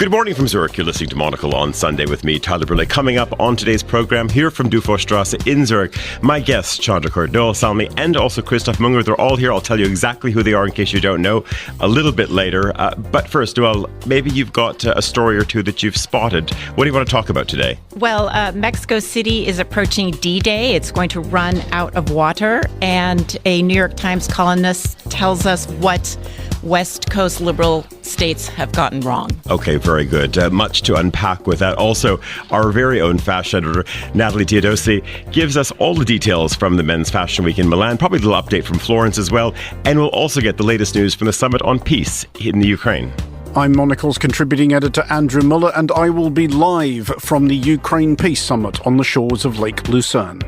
Good morning from Zurich. You're listening to Monocle on Sunday with me, Tyler Brûlé. Coming up on today's program here from Dufourstrasse in Zurich, my guests, Chandra, Noelle, Salmi, and also Christof Münger. They're all here. I'll tell you exactly who they are in case you don't know a little bit later. But first, Noelle, maybe you've got a story or two that you've spotted. What do you want to talk about today? Well, Mexico City is approaching D-Day. It's going to run out of water. And a New York Times columnist tells us what West Coast liberal states have gotten wrong. Okay, very good. Much to unpack with that. Also, our very own fashion editor, Natalie Theodosi, gives us all the details from the Men's Fashion Week in Milan, probably a little update from Florence as well, and we'll also get the latest news from the Summit on Peace in the Ukraine. I'm Monocle's contributing editor Andrew Mueller, and I will be live from the Ukraine Peace Summit on the shores of Lake Lucerne.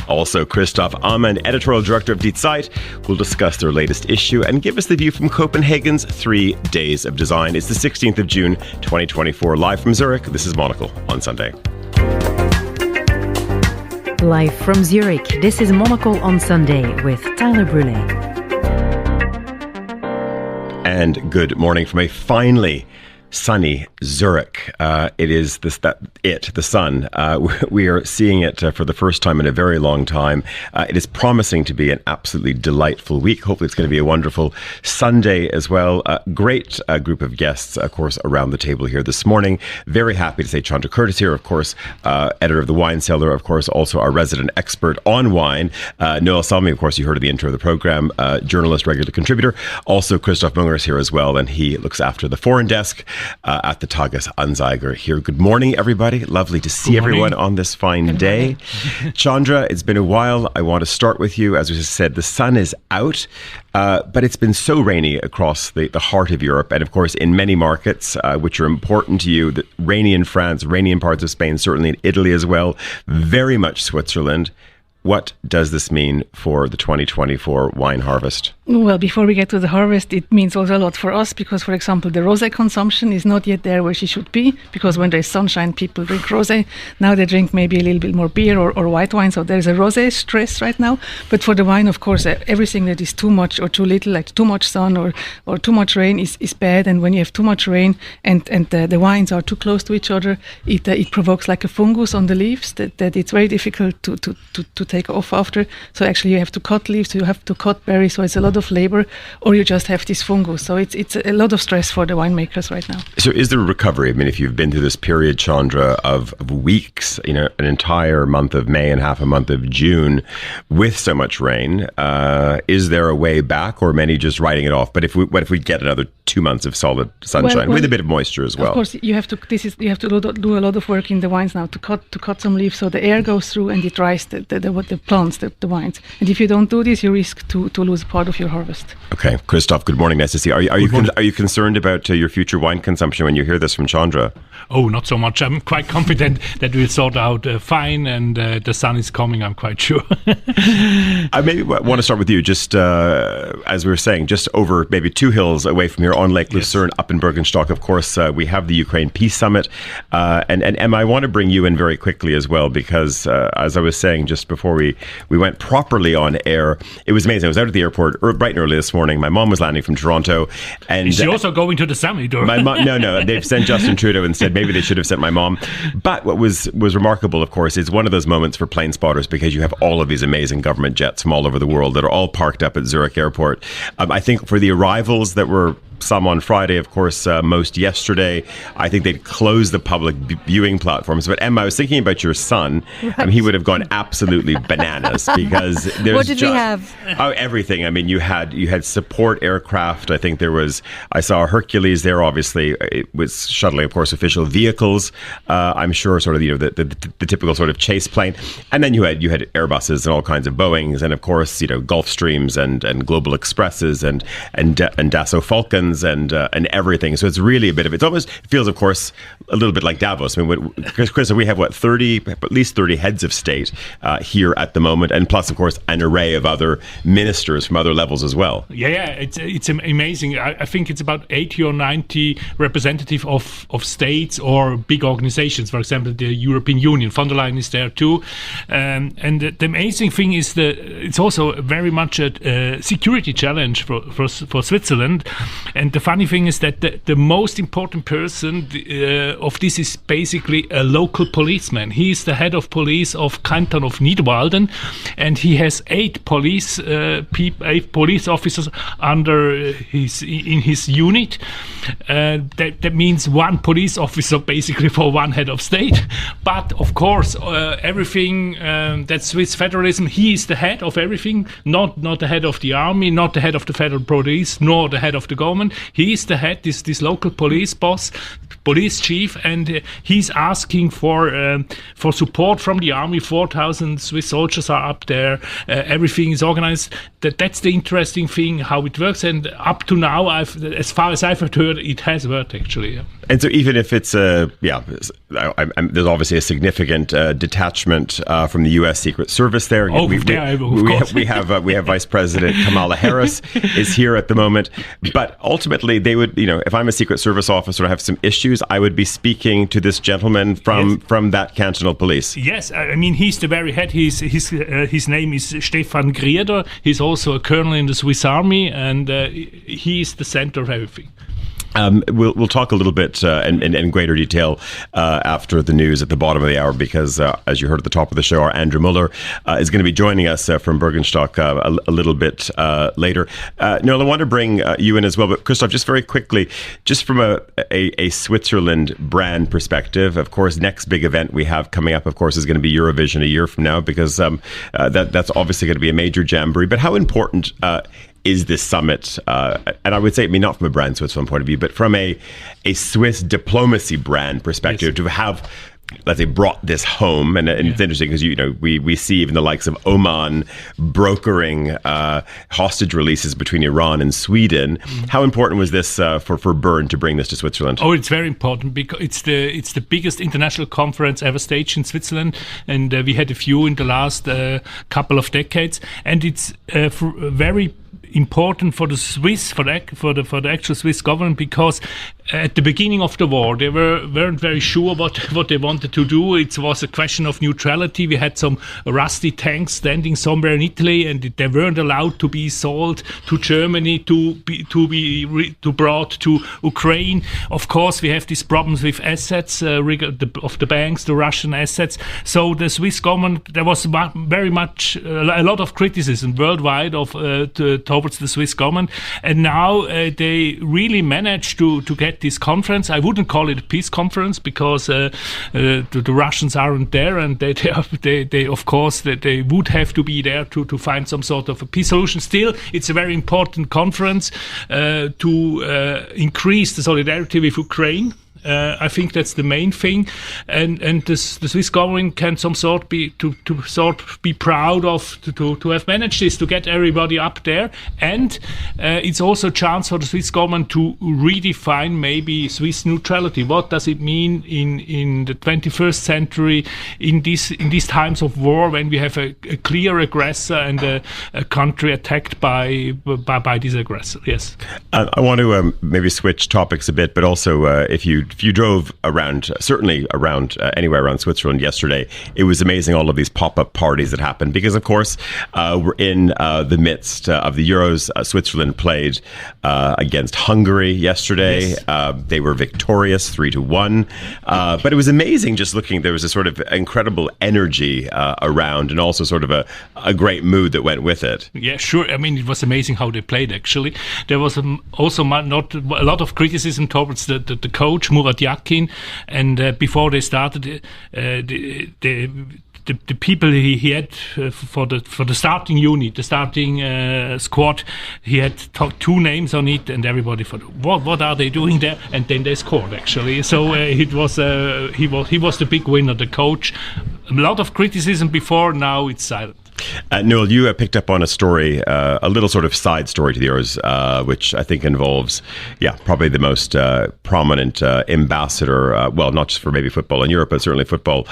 Also, Christoph Amend, editorial director of Zeit, will discuss their latest issue and give us the view from Copenhagen's 3 Days of Design. It's the 16th of June, 2024. Live from Zurich, this is Monocle on Sunday. Live from Zurich, this is Monocle on Sunday with Tyler Brûlé. And good morning from a finally sunny Zurich. It is the sun. We are seeing it for the first time in a very long time. It is promising to be an absolutely delightful week. Hopefully it's going to be a wonderful Sunday as well. Great group of guests, of course, around the table here this morning. Very happy to say Chandra is here, of course, editor of The Wine Cellar, of course, also our resident expert on wine. Noelle Salmi, of course, you heard at the intro of the program, journalist, regular contributor. Also, Christof Münger is here as well, and he looks after the foreign desk at the Tages Anzeiger here. Good morning, everybody. Lovely to see everyone on this fine day. Chandra, it's been a while. I want to start with you. As we just said, the sun is out, but it's been so rainy across the heart of Europe, and of course in many markets which are important to you. Rainy in France, rainy in parts of Spain, certainly in Italy as well, very much Switzerland. What does this mean for the 2024 wine harvest? Well, before we get to the harvest, it means also a lot for us because, for example, the rosé consumption is not yet there where she should be, because when there's sunshine, people drink rosé. Now they drink maybe a little bit more beer or white wine, so there's a rosé stress right now. But for the wine, of course, everything that is too much or too little, like too much sun or too much rain is bad. And when you have too much rain and the wines are too close to each other, it provokes like a fungus on the leaves that it's very difficult to take off after. So actually you have to cut leaves, you have to cut berries, so it's a lot of labor, or you just have this fungus. So it's a lot of stress for the winemakers right now. So is there a recovery? I mean, if you've been through this period, Chandra, of weeks, an entire month of May and half a month of June with so much rain, is there a way back, or many just writing it off? But what if we get another 2 months of solid sunshine with a bit of moisture as well? Of course, you have to do a lot of work in the wines now to cut some leaves so the air goes through and it dries the plants, the wines. And if you don't do this, you risk to lose part of your harvest. Okay, Christoph, good morning. Nice to see you. Are you concerned about your future wine consumption when you hear this from Chandra? Oh, not so much. I'm quite confident that we'll sort out fine, and the sun is coming, I'm quite sure. I maybe want to start with you, just as we were saying, just over maybe 2 hills away from here on Lake Lucerne, up in Bergenstock, of course, we have the Ukraine Peace Summit. And Emma, I want to bring you in very quickly as well, because as I was saying just before we went properly on air, it was amazing. I was out at the airport bright and early this morning. My mom was landing from Toronto. And is she also going to the summit? Or? My mom, no, they've sent Justin Trudeau instead. Maybe they should have sent my mom. But what was remarkable, of course, is one of those moments for plane spotters, because you have all of these amazing government jets from all over the world that are all parked up at Zurich Airport. I think for the arrivals that were some on Friday, of course, most yesterday, I think they'd closed the public viewing platforms. But Emma, I was thinking about your son. Right. He would have gone absolutely bananas, because there's what did we have? Oh, everything. I mean, you had support aircraft. I think I saw Hercules there. Obviously, it was shuttling, of course, official vehicles. I'm sure, sort of the typical sort of chase plane. And then you had Airbuses and all kinds of Boeings, and of course, Gulfstreams and Global Expresses and Dassault Falcons and everything. So it's really it almost feels, of course, a little bit like Davos. I mean, Chris, we have at least 30 heads of state here at the moment, and plus, of course, an array of other ministers from other levels as well. Yeah, it's amazing. I think it's about 80 or 90 representative of states or big organizations. For example, the European Union. Von der Leyen is there too. And the amazing thing is that it's also very much a security challenge for Switzerland. And the funny thing is that the most important person of this is basically a local policeman. He is the head of police of Canton of Niederwalden, and he has 8 police officers under in his unit. That means 1 police officer basically for 1 head of state. But of course, everything that Swiss federalism, he is the head of everything, not the head of the army, not the head of the federal police, nor the head of the government. He is the head, this local police boss, police chief, and he's asking for support from the army. 4,000 Swiss soldiers are up there. Everything is organized. That's the interesting thing, how it works. And up to now, as far as I've heard, it has worked actually. Yeah. And so even if it's there's obviously a significant detachment from the U.S. Secret Service there. We have Vice President Kamala Harris is here at the moment. But ultimately, they would, if I'm a Secret Service officer and I have some issues, I would be speaking to this gentleman from that cantonal police. Yes, I mean, he's the very head. His name is Stefan Grieder. He's also a colonel in the Swiss Army, and he is the center of everything. We'll talk a little bit in greater detail after the news at the bottom of the hour, because as you heard at the top of the show, our Andrew Mueller is going to be joining us from Bergenstock a little bit later. Noelle, I want to bring you in as well, but Christoph, just very quickly, just from a Switzerland brand perspective, of course, next big event we have coming up, of course, is going to be Eurovision a year from now, because that's obviously going to be a major jamboree. But how important is this summit, and I would say, not from a brand Switzerland point of view, but from a Swiss diplomacy brand perspective, to have, let's say, brought this home. And it's interesting because, we see even the likes of Oman brokering hostage releases between Iran and Sweden. How important was this for Bern to bring this to Switzerland? Oh, it's very important, because it's the biggest international conference ever staged in Switzerland, and we had a few in the last couple of decades, and it's very important for the Swiss, for the actual Swiss government, because at the beginning of the war they weren't very sure what they wanted to do. It was a question of neutrality. We had some rusty tanks standing somewhere in Italy, and they weren't allowed to be sold to Germany, to be brought to Ukraine. Of course, we have these problems with assets of the banks, the Russian assets. So the Swiss government, there was very much a lot of criticism worldwide towards the Swiss government, and now they really managed to get this conference. I wouldn't call it a peace conference, because the Russians aren't there, and they of course they would have to be there to find some sort of a peace solution. Still, it's a very important conference to increase the solidarity with Ukraine. I think that's the main thing, and the Swiss government can be proud of to have managed this, to get everybody up there, and it's also a chance for the Swiss government to redefine maybe Swiss neutrality. What does it mean in the 21st century, in these times of war, when we have a clear aggressor and a country attacked by this aggressor? Yes. I want to maybe switch topics a bit, but also if you drove around, certainly around anywhere around Switzerland yesterday, it was amazing, all of these pop-up parties that happened, because of course we're in the midst of the Euros. Switzerland played against Hungary yesterday. Yes. They were victorious 3-1, but it was amazing just looking. There was a sort of incredible energy around, and also sort of a great mood that went with it. Yeah, sure. I mean, it was amazing how they played, actually. There was also not a lot of criticism towards the coach, Murat Yakin, and before they started, the people he had for the starting unit, the starting squad, he had two names on it, and everybody thought, what are they doing there? And then they scored, actually. So it was he was the big winner, the coach. A lot of criticism before, now it's silent. Noelle, you picked up on a story, a little sort of side story to the Euros, which I think involves, probably the most prominent ambassador, well, not just for maybe football in Europe, but certainly football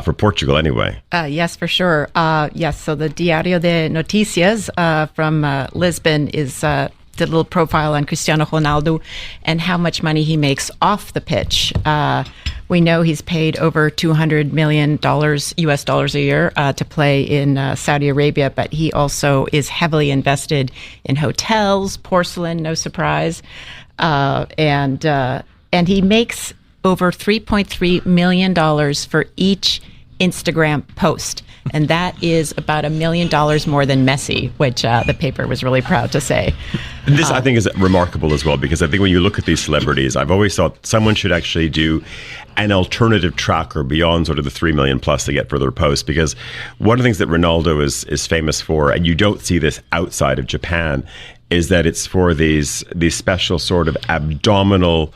for Portugal anyway. Yes, for sure. Yes, so the Diário de Notícias from Lisbon did a little profile on Cristiano Ronaldo and how much money he makes off the pitch. We know he's paid over $200 million US dollars a year to play in Saudi Arabia, but he also is heavily invested in hotels, porcelain, no surprise, and he makes over $3.3 million for each Instagram post. And that is about $1 million more than Messi, which the paper was really proud to say. This, I think, is remarkable as well, because I think when you look at these celebrities, I've always thought someone should actually do an alternative tracker beyond sort of the 3 million plus they get for their posts, because one of the things that Ronaldo is famous for, and you don't see this outside of Japan, is that it's for these special sort of abdominal,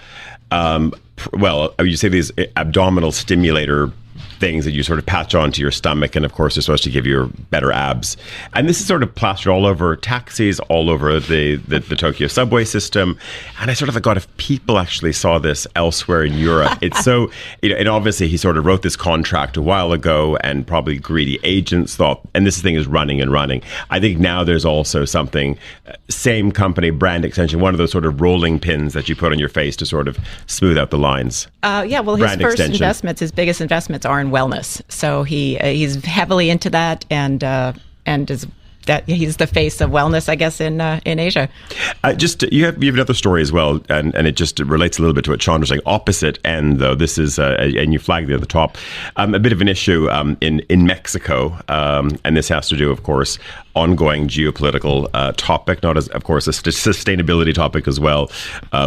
you say these abdominal stimulator things that you sort of patch onto your stomach, and of course they're supposed to give you better abs. And this is sort of plastered all over taxis, all over the Tokyo subway system. And I sort of thought, God, if people actually saw this elsewhere in Europe, it's so, and obviously he sort of wrote this contract a while ago, and probably greedy agents thought, and this thing is running and running. I think now there's also something, same company, brand extension, one of those sort of rolling pins that you put on your face to sort of smooth out the lines. His biggest investments are in wellness. So he's heavily into that, and he's the face of wellness, I guess, in Asia. You have another story as well, and it just relates a little bit to what Chandra's saying. Opposite end, though, this is and you flagged it at the top, a bit of an issue in Mexico, and this has to do, of course, ongoing geopolitical topic, not as, of course, a sustainability topic as well,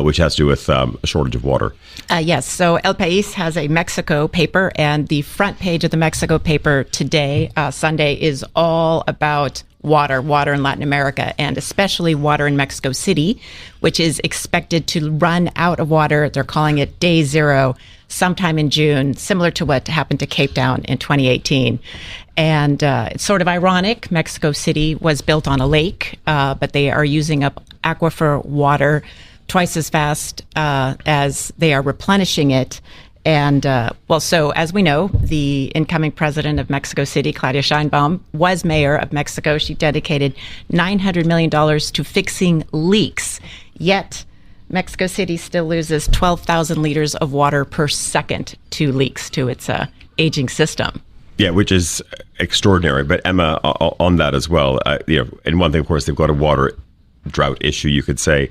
which has to do with a shortage of water. Yes. So El País has a Mexico paper, and the front page of the Mexico paper today, Sunday, is all about water in Latin America, and especially water in Mexico City, which is expected to run out of water. They're calling it day zero sometime in June, similar to what happened to Cape Town in 2018. And it's sort of ironic. Mexico City was built on a lake, but they are using up aquifer water twice as fast as they are replenishing it. And so as we know, the incoming president of Mexico City, Claudia Sheinbaum, was mayor of Mexico. She dedicated $900 million to fixing leaks. Yet Mexico City still loses 12,000 liters of water per second to leaks, to its aging system. Yeah, which is extraordinary. But Emma, on that as well, and one thing, of course, they've got a water drought issue, you could say,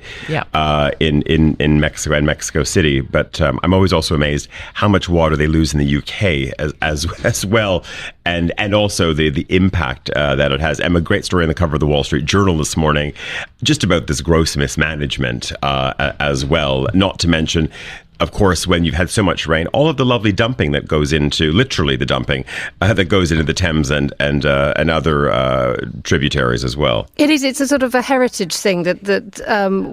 in Mexico and Mexico City. But I'm always also amazed how much water they lose in the UK as well, and also the impact that it has. Emma, great story on the cover of the Wall Street Journal this morning, just about this gross mismanagement as well. Not to mention, of course, when you've had so much rain, all of the lovely dumping that goes into, literally the dumping, that goes into the Thames and other tributaries as well. It is. It's a sort of a heritage thing that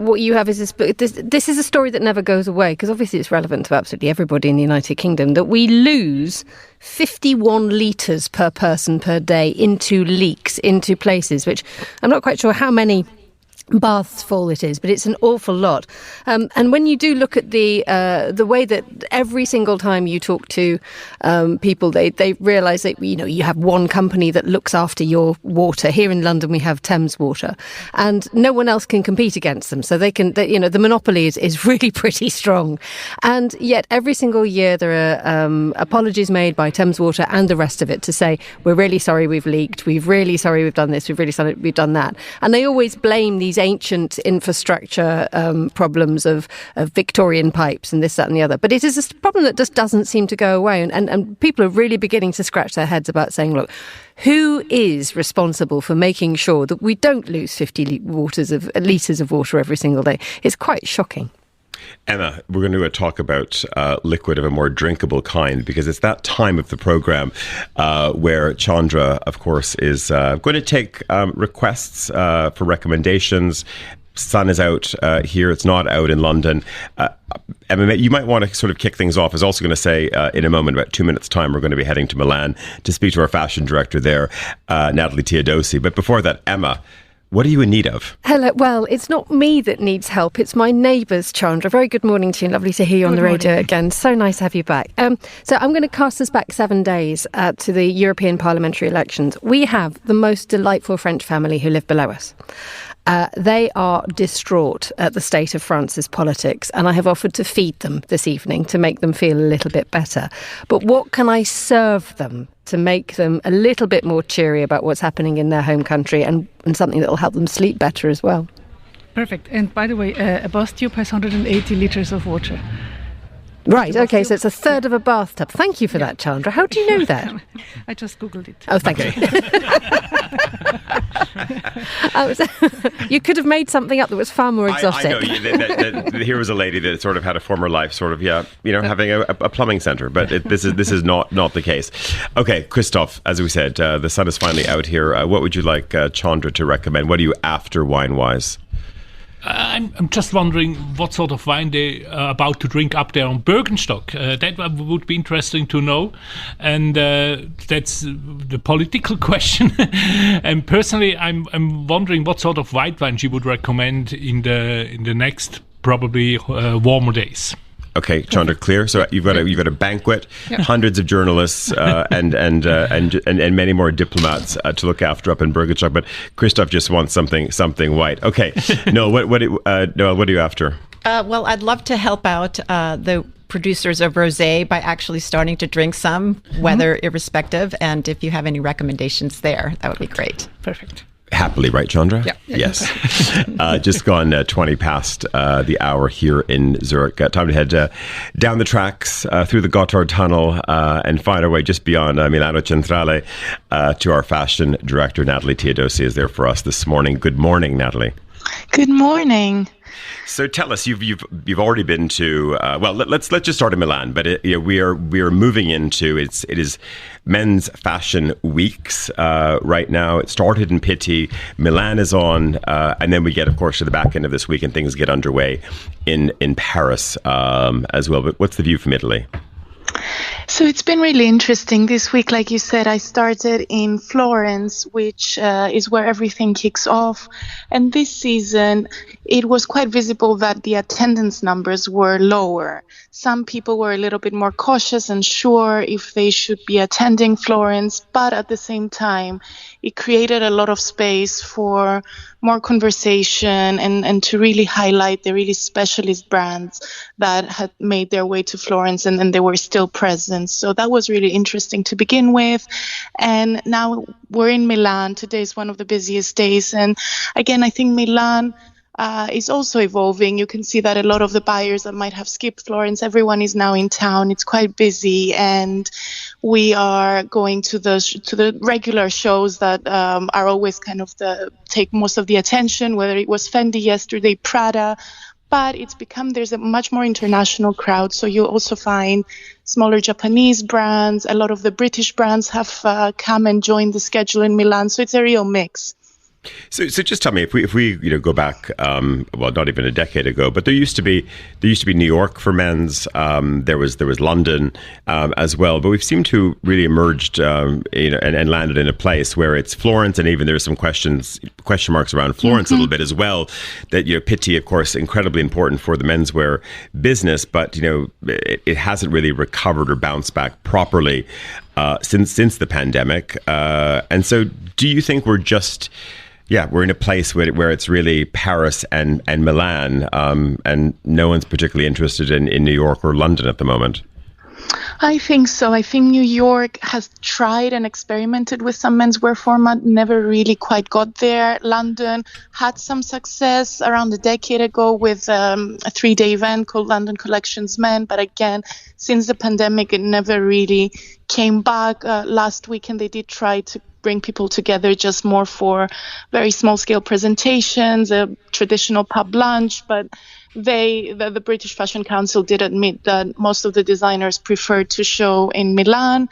what you have is this is a story that never goes away, because obviously it's relevant to absolutely everybody in the United Kingdom, that we lose 51 litres per person per day into leaks, into places, which I'm not quite sure how many baths full it is, but it's an awful lot. And when you do look at the way that every single time you talk to people, they realise that you have one company that looks after your water. Here in London we have Thames Water, and no one else can compete against them. So the monopoly is really pretty strong. And yet every single year there are apologies made by Thames Water and the rest of it to say, we're really sorry we've leaked, we're really sorry we've done this, we're really sorry we've done that. And they always blame these ancient infrastructure problems of Victorian pipes and this, that and the other. But it is a problem that just doesn't seem to go away. And people are really beginning to scratch their heads about saying, look, who is responsible for making sure that we don't lose 50 litres of water every single day? It's quite shocking. Emma, we're going to talk about liquid of a more drinkable kind, because it's that time of the program where Chandra, of course, is going to take requests for recommendations. Sun is out here. It's not out in London. Emma, you might want to sort of kick things off. I was also going to say in a moment, about 2 minutes' time, we're going to be heading to Milan to speak to our fashion director there, Natalie Theodosi. But before that, Emma, what are you in need of? Hello. Well, it's not me that needs help. It's my neighbours, Chandra. Very good morning to you. Lovely to hear you on the radio again. So nice to have you back. So I'm going to cast us back 7 days to the European parliamentary elections. We have the most delightful French family who live below us. They are distraught at the state of France's politics, and I have offered to feed them this evening to make them feel a little bit better. But what can I serve them to make them a little bit more cheery about what's happening in their home country, and something that will help them sleep better as well? Perfect. And by the way, a bath tube has 180 litres of water. Right, okay, so it's a third of a bathtub. Thank you for that, Chandra. How do you know that? I just Googled it. Oh, thank you. You could have made something up that was far more exotic. I know. Here was a lady that sort of had a former life, having a plumbing centre, but this is not the case. Okay, Christoph, as we said, the sun is finally out here. What would you like Chandra to recommend? What are you after wine-wise? I'm just wondering what sort of wine they are about to drink up there on Bergenstock. That would be interesting to know. And that's the political question. And personally, I'm wondering what sort of white wine she would recommend in the next probably warmer days. Okay, Chandra, clear. So you've got a banquet, hundreds of journalists and many more diplomats to look after up in Bergenstock. But Christoph just wants something white. Okay, Noelle, what are you after? Well, I'd love to help out the producers of rosé by actually starting to drink some, weather irrespective. And if you have any recommendations there, that would be great. Perfect. Happily, right, Chandra? Yeah. Yes. Just gone 20 past the hour here in Zurich. Time to head down the tracks, through the Gotthard Tunnel, and find our way just beyond Milano Centrale to our fashion director, Natalie Theodosi, is there for us this morning. Good morning, Natalie. Good morning. So tell us, you've already been to let's just start in Milan, but we are moving into it is men's fashion weeks right now. It started in Pitti, Milan is on, and then we get, of course, to the back end of this week and things get underway in Paris as well. But what's the view from Italy? So it's been really interesting this week. Like you said, I started in Florence, which is where everything kicks off. And this season, it was quite visible that the attendance numbers were lower. Some people were a little bit more cautious and sure if they should be attending Florence, but at the same time, it created a lot of space for more conversation and to really highlight the really specialist brands that had made their way to Florence and they were still present. So that was really interesting to begin with. And now we're in Milan. Today is one of the busiest days. And again, I think Milan is also evolving. You can see that a lot of the buyers that might have skipped Florence, everyone is now in town. It's quite busy, and we are going to the regular shows that are always kind of take most of the attention, whether it was Fendi yesterday, Prada, but there's a much more international crowd. So you'll also find smaller Japanese brands. A lot of the British brands have come and joined the schedule in Milan. So it's a real mix. So just tell me, if we go back, not even a decade ago, but there used to be New York for men's. There was London as well, but we've seemed to really emerged, and landed in a place where it's Florence, and even there's some question marks around Florence a little bit as well. That Pitti, of course, incredibly important for the menswear business, but it hasn't really recovered or bounced back properly since the pandemic. And so, do you think we're in a place where it's really Paris and Milan, and no one's particularly interested in New York or London at the moment? I think so. I think New York has tried and experimented with some menswear format, never really quite got there. London had some success around a decade ago with a 3-day event called London Collections Men. But again, since the pandemic, it never really came back. Last weekend, they did try to bring people together just more for very small scale presentations, a traditional pub lunch, but the British Fashion Council did admit that most of the designers preferred to show in Milan.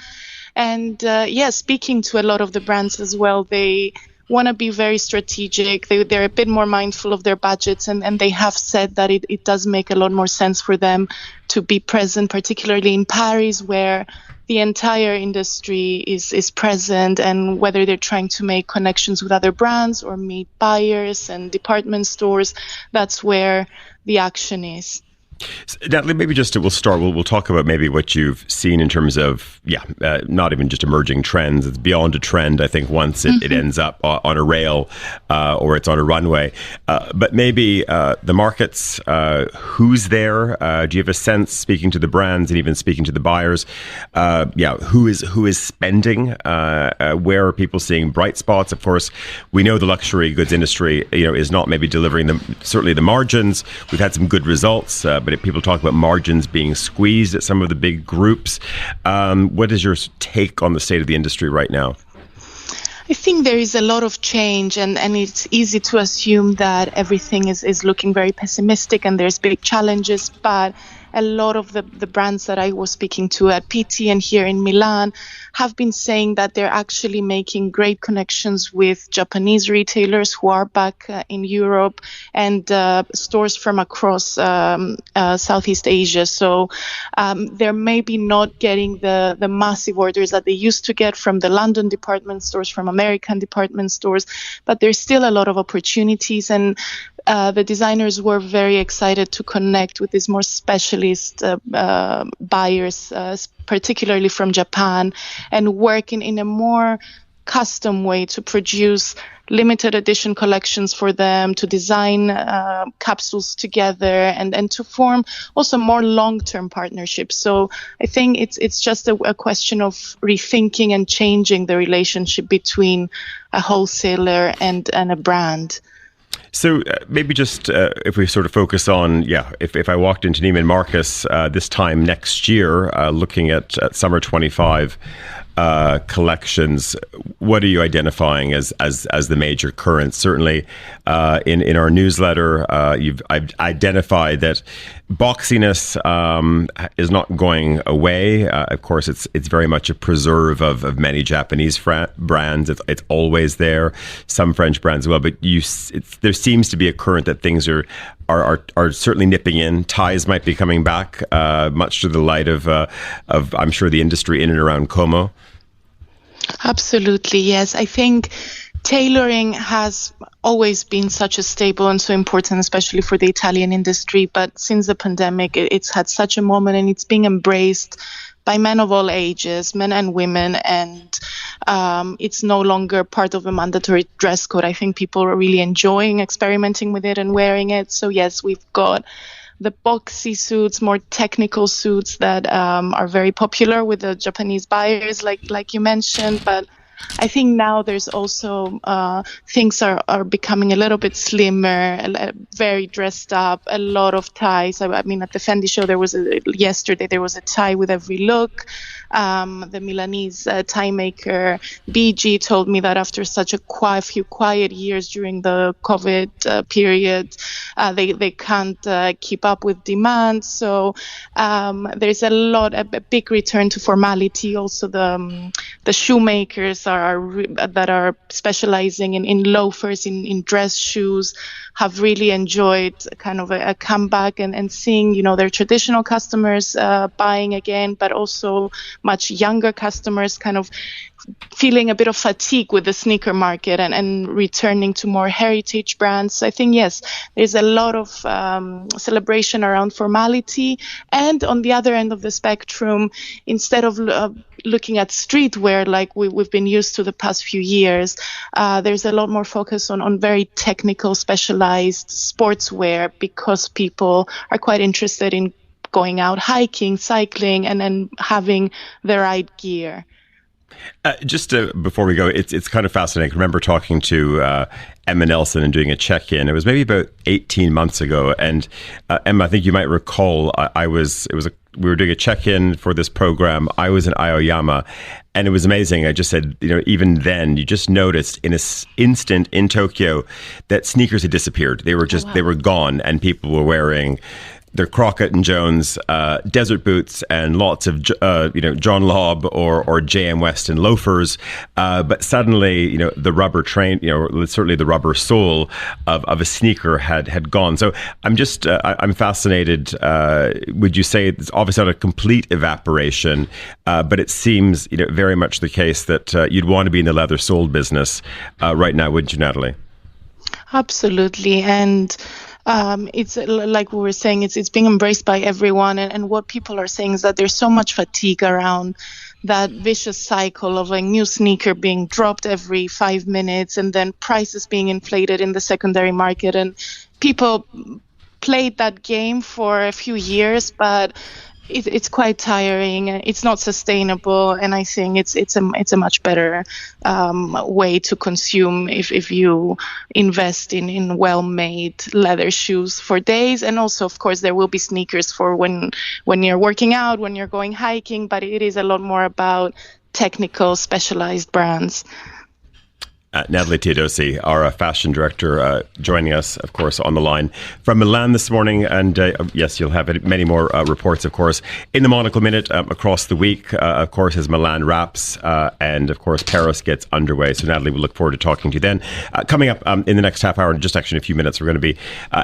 And speaking to a lot of the brands as well, they want to be very strategic. They're a bit more mindful of their budgets, and they have said that it does make a lot more sense for them to be present, particularly in Paris, where the entire industry is present, and whether they're trying to make connections with other brands or meet buyers and department stores, that's where the action is. So, Natalie, maybe just we'll start. We'll talk about maybe what you've seen in terms of not even just emerging trends. It's beyond a trend. I think once it ends up on a rail or it's on a runway. But maybe the markets. Who's there? Do you have a sense, speaking to the brands and even speaking to the buyers? Who is spending? Where are people seeing bright spots? Of course, we know the luxury goods industry, is not maybe delivering certainly the margins. We've had some good results, but if people talk about margins being squeezed at some of the big groups, what is your take on the state of the industry right now? I think there is a lot of change, and it's easy to assume that everything is looking very pessimistic and there's big challenges, but a lot of the brands that I was speaking to at PT and here in Milan have been saying that they're actually making great connections with Japanese retailers who are back in Europe and stores from across Southeast Asia. So they're maybe not getting the massive orders that they used to get from the London department stores, from American department stores, but there's still a lot of opportunities, and the designers were very excited to connect with these more specialist buyers, particularly from Japan, and work in a more custom way to produce limited edition collections for them, to design capsules together, and to form also more long-term partnerships. So I think it's just a question of rethinking and changing the relationship between a wholesaler and a brand. So maybe just if we sort of focus on, if I walked into Neiman Marcus this time next year, looking at summer 25 collections, what are you identifying as the major currents? Certainly in our newsletter, I've identified that boxiness is not going away. Of course, it's very much a preserve of many Japanese brands. It's always there. Some French brands as well, but there seems to be a current that things are certainly nipping in. Ties might be coming back, much to the light of I'm sure the industry in and around Como. Absolutely, yes. I think tailoring has always been such a staple and so important, especially for the Italian industry. But since the pandemic, it's had such a moment, and it's being embraced by men of all ages, men and women, and it's no longer part of a mandatory dress code. I think people are really enjoying experimenting with it and wearing it. So yes, we've got the boxy suits, more technical suits that are very popular with the Japanese buyers, like you mentioned. But I think now there's also things are becoming a little bit slimmer, very dressed up, a lot of ties. I mean, at the Fendi show, yesterday there was a tie with every look. The Milanese tie maker BG told me that after such a few quiet years during the COVID period, they can't keep up with demand. So there's a big return to formality. Also, the shoemakers that are specializing in loafers, in dress shoes, have really enjoyed kind of a comeback and seeing, their traditional customers buying again, but also much younger customers kind of feeling a bit of fatigue with the sneaker market and returning to more heritage brands. I think, yes, there's a lot of celebration around formality. And on the other end of the spectrum, instead of looking at streetwear like we've been used to the past few years, there's a lot more focus on very technical, specialized sportswear, because people are quite interested in going out hiking, cycling, and then having the right gear. Just before we go, it's kind of fascinating. I remember talking to Emma Nelson and doing a check-in. It was maybe about 18 months ago. And Emma, I think you might recall, we were doing a check-in for this program. I was in Aoyama, and it was amazing. I just said, even then, you just noticed in an instant in Tokyo that sneakers had disappeared. They were they were gone, and people were wearing their Crockett and Jones desert boots and lots of John Lobb or JM Weston loafers, but suddenly the rubber train, certainly the rubber sole of a sneaker had gone. So I'm fascinated. Would you say it's obviously not a complete evaporation, but it seems very much the case that you'd want to be in the leather sole business right now, wouldn't you, Natalie? Absolutely. And it's like we were saying, it's being embraced by everyone. And what people are saying is that there's so much fatigue around that vicious cycle of a new sneaker being dropped every 5 minutes and then prices being inflated in the secondary market. And people played that game for a few years, but it's quite tiring. It's not sustainable, and I think it's a much better way to consume if you invest in well-made leather shoes for days. And also, of course, there will be sneakers for when you're working out, when you're going hiking, but it is a lot more about technical, specialized brands. Natalie Theodosi, our fashion director, joining us, of course, on the line from Milan this morning. And yes, you'll have many more reports, of course, in the Monocle Minute across the week, of course, as Milan wraps and, of course, Paris gets underway. So, Natalie, we look forward to talking to you then. Coming up in the next half hour, just actually in a few minutes, we're going to be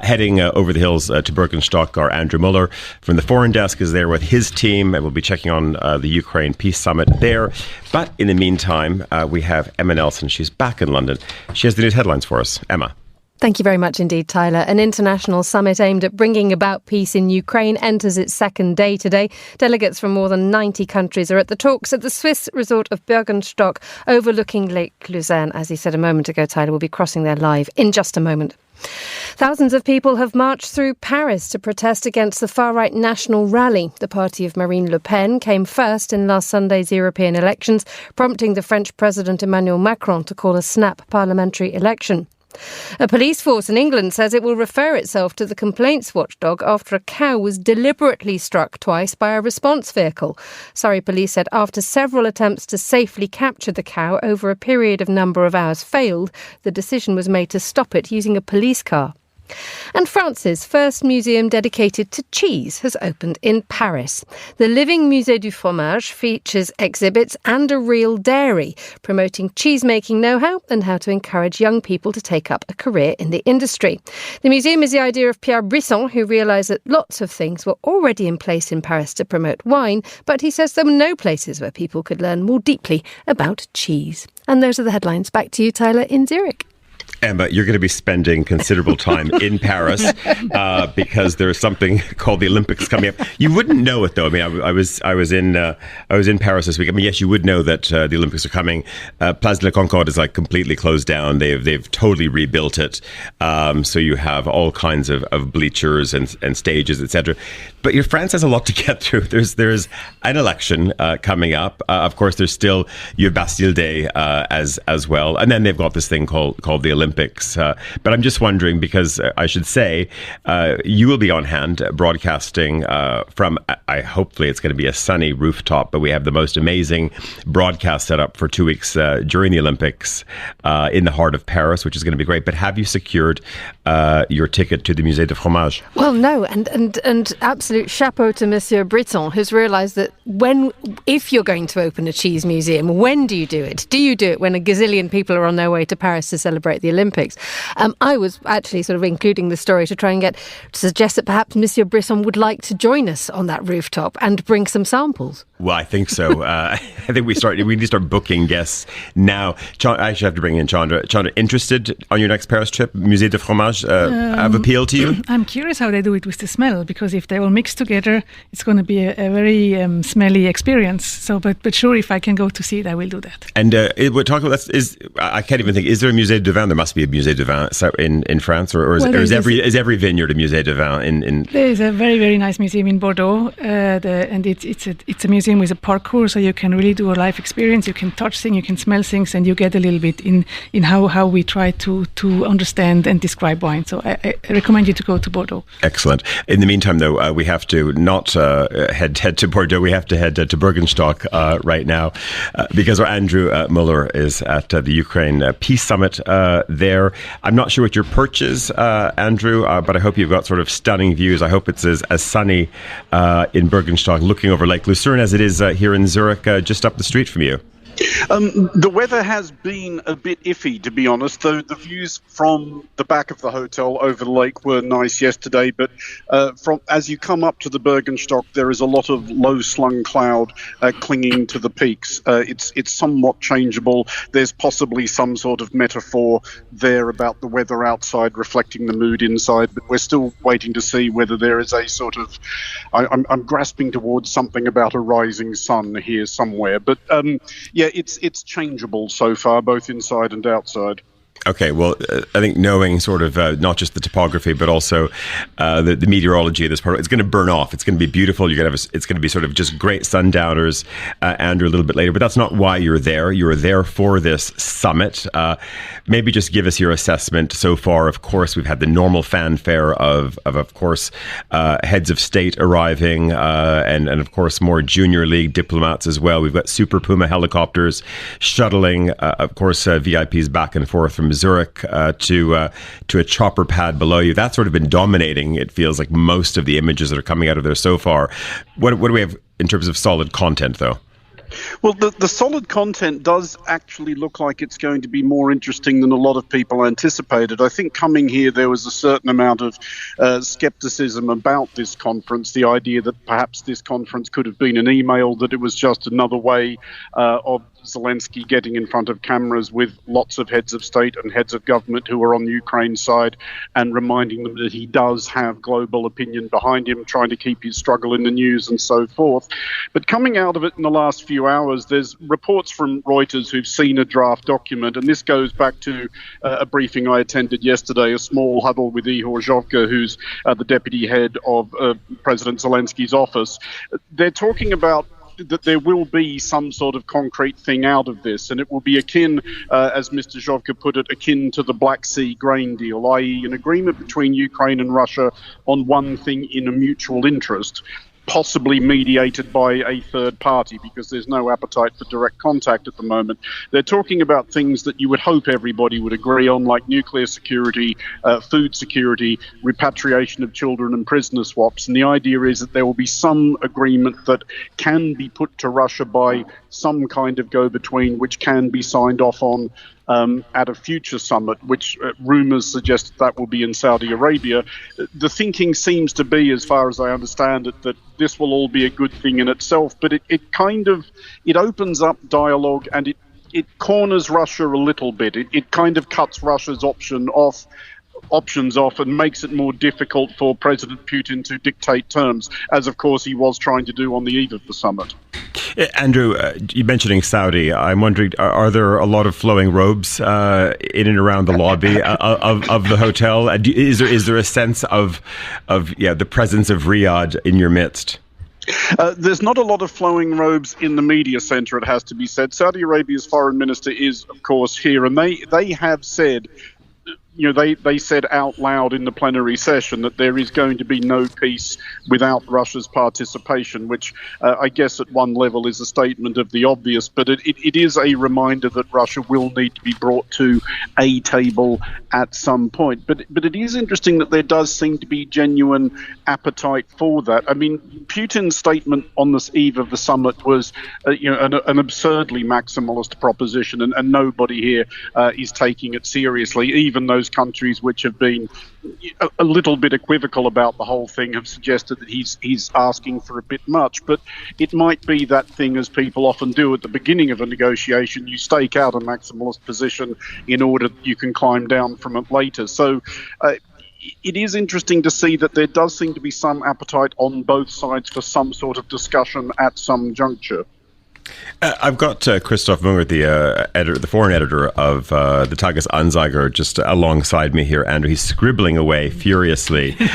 heading over the hills to Birkenstock. Our Andrew Mueller from the Foreign Desk is there with his team, and we'll be checking on the Ukraine Peace Summit there. But in the meantime, we have Emma Nelson. She's back in London. She has the news headlines for us. Emma. Thank you very much indeed, Tyler. An international summit aimed at bringing about peace in Ukraine enters its second day today. Delegates from more than 90 countries are at the talks at the Swiss resort of Birkenstock, overlooking Lake Lucerne. As he said a moment ago, Tyler will be crossing there live in just a moment. Thousands of people have marched through Paris to protest against the far-right National Rally. The party of Marine Le Pen came first in last Sunday's European elections, prompting the French President Emmanuel Macron to call a snap parliamentary election. A police force in England says it will refer itself to the complaints watchdog after a cow was deliberately struck twice by a response vehicle. Surrey police said after several attempts to safely capture the cow over a period of number of hours failed, the decision was made to stop it using a police car. And France's first museum dedicated to cheese has opened in Paris. The Living Musée du Fromage features exhibits and a real dairy, promoting cheese-making know-how and how to encourage young people to take up a career in the industry. The museum is the idea of Pierre Brisson, who realised that lots of things were already in place in Paris to promote wine, but he says there were no places where people could learn more deeply about cheese. And those are the headlines. Back to you, Tyler, in Zurich. Emma, you're going to be spending considerable time in Paris because there's something called the Olympics coming up. You wouldn't know it, though. I mean, I was in Paris this week. I mean, yes, you would know that the Olympics are coming. Place de la Concorde is like completely closed down. They've totally rebuilt it. So you have all kinds of bleachers and stages, etc. But France has a lot to get through. There's an election coming up. Of course, you have Bastille Day as well, and then they've got this thing called the Olympics. But I'm just wondering, because I should say you will be on hand broadcasting from, hopefully it's going to be a sunny rooftop, but we have the most amazing broadcast set up for 2 weeks during the Olympics in the heart of Paris, which is going to be great. But have you secured your ticket to the Musée du Fromage? Well, no, and absolute chapeau to Monsieur Brisson, who's realised that if you're going to open a cheese museum, when do you do it? Do you do it when a gazillion people are on their way to Paris to celebrate the Olympics? I was actually sort of including the story to suggest that perhaps Monsieur Brisson would like to join us on that rooftop and bring some samples. Well, I think so. I think we need to start booking guests now. I actually have to bring in Chandra. Chandra, interested on your next Paris trip? Musée du Fromage have appealed to you? I'm curious how they do it with the smell, because if they all mix together, it's going to be a very smelly experience. So, but sure, if I can go to see it, I will do that. And we're talking about I can't even think. Is there a Musée du Vin? There must be a Musée du Vin in France, or is every vineyard a Musée du Vin? There is a very, very nice museum in Bordeaux, and it's a museum with a parkour, so you can really do a life experience. You can touch things, you can smell things, and you get a little bit in how we try to understand and describe wine. So I recommend you to go to Bordeaux. Excellent. In the meantime, though, we have to not head to Bordeaux. We have to head to Birkenstock right now because our Andrew Mueller is at the Ukraine Peace Summit there. I'm not sure what your perch is, Andrew, but I hope you've got sort of stunning views. I hope it's as sunny in Birkenstock, looking over Lake Lucerne as it is here in Zurich, just up the street from you. The weather has been a bit iffy, to be honest, though the views from the back of the hotel over the lake were nice yesterday. But as you come up to the Bergenstock, there is a lot of low-slung cloud clinging to the peaks. It's somewhat changeable. There's possibly some sort of metaphor there about the weather outside reflecting the mood inside, but we're still waiting to see whether there is a sort of... I'm grasping towards something about a rising sun here somewhere. But it's changeable so far, both inside and outside. Okay, well, I think knowing sort of not just the topography, but also the meteorology of this part, it's going to burn off. It's going to be beautiful. It's going to be sort of just great sundowners, Andrew, a little bit later. But that's not why you're there. You're there for this summit. Maybe just give us your assessment so far. Of course, we've had the normal fanfare of course, heads of state arriving, and of course more junior league diplomats as well. We've got Super Puma helicopters shuttling, of course, VIPs back and forth from Zurich to a chopper pad below you. That's sort of been dominating, it feels like, most of the images that are coming out of there so far. What do we have in terms of solid content, though? Well, the solid content does actually look like it's going to be more interesting than a lot of people anticipated. I think coming here, there was a certain amount of skepticism about this conference, the idea that perhaps this conference could have been an email, that it was just another way of Zelensky getting in front of cameras with lots of heads of state and heads of government who are on Ukraine's side and reminding them that he does have global opinion behind him, trying to keep his struggle in the news and so forth. But coming out of it in the last few hours, there's reports from Reuters who've seen a draft document, and this goes back to a briefing I attended yesterday, a small huddle with Ihor Zhovka, who's the deputy head of President Zelensky's office. They're talking about that there will be some sort of concrete thing out of this, and it will be akin, as Mr. Zhovka put it, akin to the Black Sea grain deal, i.e. an agreement between Ukraine and Russia on one thing in a mutual interest, possibly mediated by a third party, because there's no appetite for direct contact at the moment. They're talking about things that you would hope everybody would agree on, like nuclear security, food security, repatriation of children and prisoner swaps. And the idea is that there will be some agreement that can be put to Russia by some kind of go-between, which can be signed off on at a future summit, which rumours suggest that will be in Saudi Arabia. The thinking seems to be, as far as I understand it, that this will all be a good thing in itself, but it opens up dialogue, and it corners Russia a little bit. It kind of cuts Russia's options off and makes it more difficult for President Putin to dictate terms, as of course he was trying to do on the eve of the summit. Andrew, you mentioning Saudi, I'm wondering, are there a lot of flowing robes in and around the lobby of the hotel? Is there a sense of the presence of Riyadh in your midst? There's not a lot of flowing robes in the media centre, it has to be said. Saudi Arabia's foreign minister is, of course, here, and they have said, they said out loud in the plenary session that there is going to be no peace without Russia's participation, which I guess at one level is a statement of the obvious, but it is a reminder that Russia will need to be brought to a table at some point. But it is interesting that there does seem to be genuine appetite for that. I mean, Putin's statement on this eve of the summit was an absurdly maximalist proposition, and nobody here is taking it seriously. Even those countries which have been a little bit equivocal about the whole thing have suggested that he's asking for a bit much. But it might be that thing, as people often do at the beginning of a negotiation, you stake out a maximalist position in order that you can climb down from it later. So it is interesting to see that there does seem to be some appetite on both sides for some sort of discussion at some juncture. I've got Christof Münger, the foreign editor of the Tages-Anzeiger, just alongside me here. Andrew, he's scribbling away furiously, sort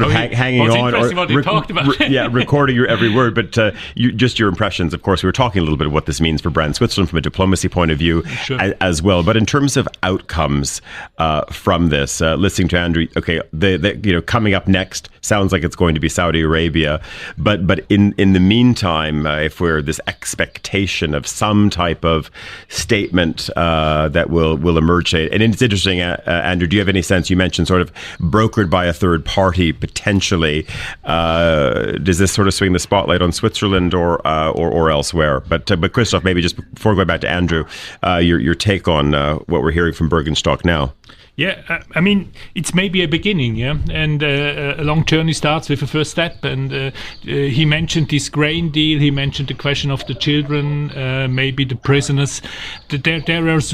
of hanging on. What he talked about. Recording your every word. But just your impressions. Of course, we were talking a little bit of what this means for brand Switzerland from a diplomacy point of view, sure, as well. But in terms of outcomes from this, listening to Andrew, okay, coming up next, sounds like it's going to be Saudi Arabia. But in the meantime, if we're this expectation of some type of statement that will emerge, and it's interesting, Andrew, do you have any sense? You mentioned sort of brokered by a third party potentially. Does this sort of swing the spotlight on Switzerland or elsewhere? But Christoph, maybe just before going back to Andrew, your take on what we're hearing from Bürgenstock now. Yeah, I mean, it's maybe a beginning, yeah, and a long journey starts with a first step. And he mentioned this grain deal. He mentioned the question of the children, maybe the prisoners. There is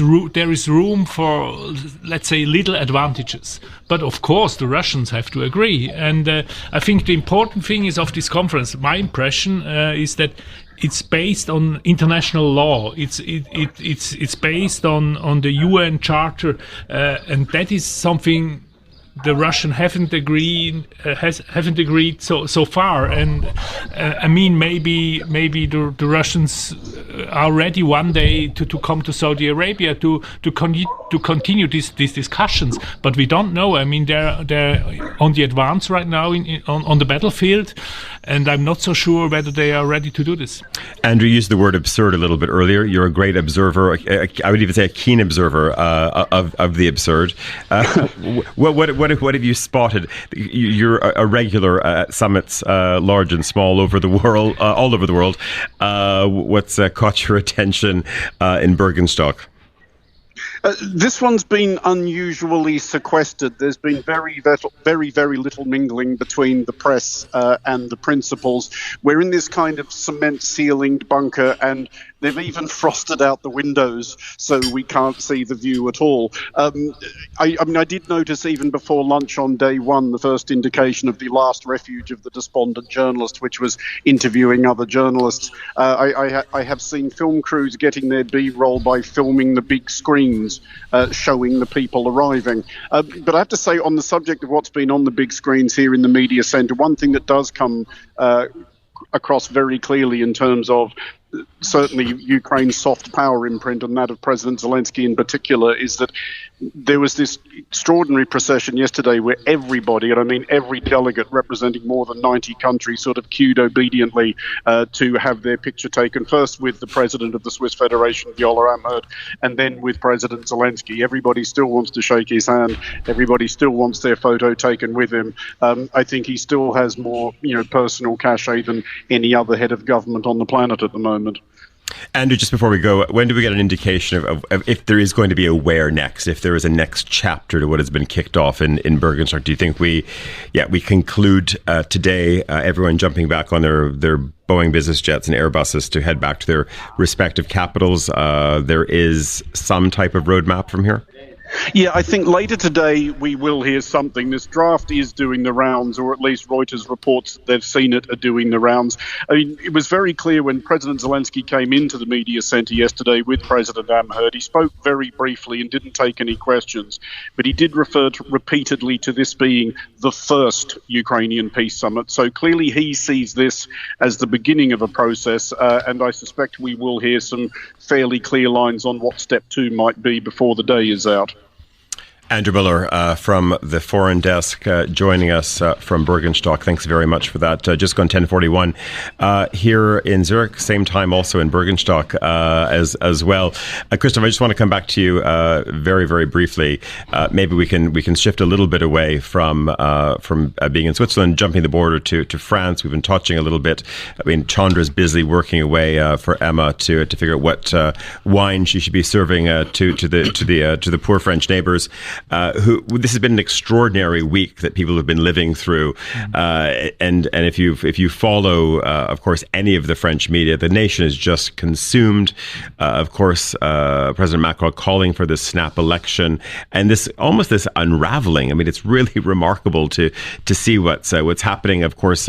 room for, let's say, little advantages. But of course, the Russians have to agree. And I think the important thing is of this conference. My impression is that it's based on international law. It's based on the UN Charter, and that is something the Russians haven't agreed so far. And I mean, maybe the Russians are ready one day to come to Saudi Arabia to continue these discussions. But we don't know. I mean, they're on the advance right now on the battlefield, and I'm not so sure whether they are ready to do this. Andrew used the word absurd a little bit earlier. You're a great observer. I would even say a keen observer of the absurd. What have you spotted? You're a regular at summits, large and small, all over the world. What's caught your attention in Bürgenstock? This one's been unusually sequestered. There's been very little mingling between the press and the principals. We're in this kind of cement ceilinged bunker, and they've even frosted out the windows so we can't see the view at all. I mean, I did notice even before lunch on day one, the first indication of the last refuge of the despondent journalist, which was interviewing other journalists. I have seen film crews getting their B-roll by filming the big screens, showing the people arriving. But I have to say, on the subject of what's been on the big screens here in the media centre, one thing that does come across very clearly in terms of certainly Ukraine's soft power imprint, and that of President Zelensky in particular, is that there was this extraordinary procession yesterday where everybody, and I mean every delegate representing more than 90 countries, sort of queued obediently to have their picture taken, first with the president of the Swiss Federation, Viola Amherd, and then with President Zelensky. Everybody still wants to shake his hand. Everybody still wants their photo taken with him. I think he still has more, personal cachet than any other head of government on the planet at the moment. Andrew, just before we go, when do we get an indication of if there is going to be a where next, if there is a next chapter to what has been kicked off in Bürgenstock? Do you think we conclude today, everyone jumping back on their Boeing business jets and Airbuses to head back to their respective capitals? There is some type of roadmap from here? Yeah, I think later today we will hear something. This draft is doing the rounds, or at least Reuters reports that they've seen it are doing the rounds. I mean, it was very clear when President Zelensky came into the media centre yesterday with President Amherd. He spoke very briefly and didn't take any questions, but he did refer repeatedly to this being the first Ukrainian peace summit. So clearly he sees this as the beginning of a process, and I suspect we will hear some fairly clear lines on what step 2 might be before the day is out. Andrew Mueller from the Foreign Desk joining us from Bürgenstock. Thanks very much for that. Just gone 10:41 here in Zurich, same time also in Bürgenstock as well. Christoph, I just want to come back to you very, very briefly. Maybe we can shift a little bit away from being in Switzerland, jumping the border to France. We've been touching a little bit. I mean, Chandra's busy working away for Emma to figure out what wine she should be serving to the poor French neighbours. This has been an extraordinary week that people have been living through, and if you follow, of course, any of the French media, the nation is just consumed. Of course, President Macron calling for this snap election, and this unraveling. I mean, it's really remarkable to see what's happening. Of course,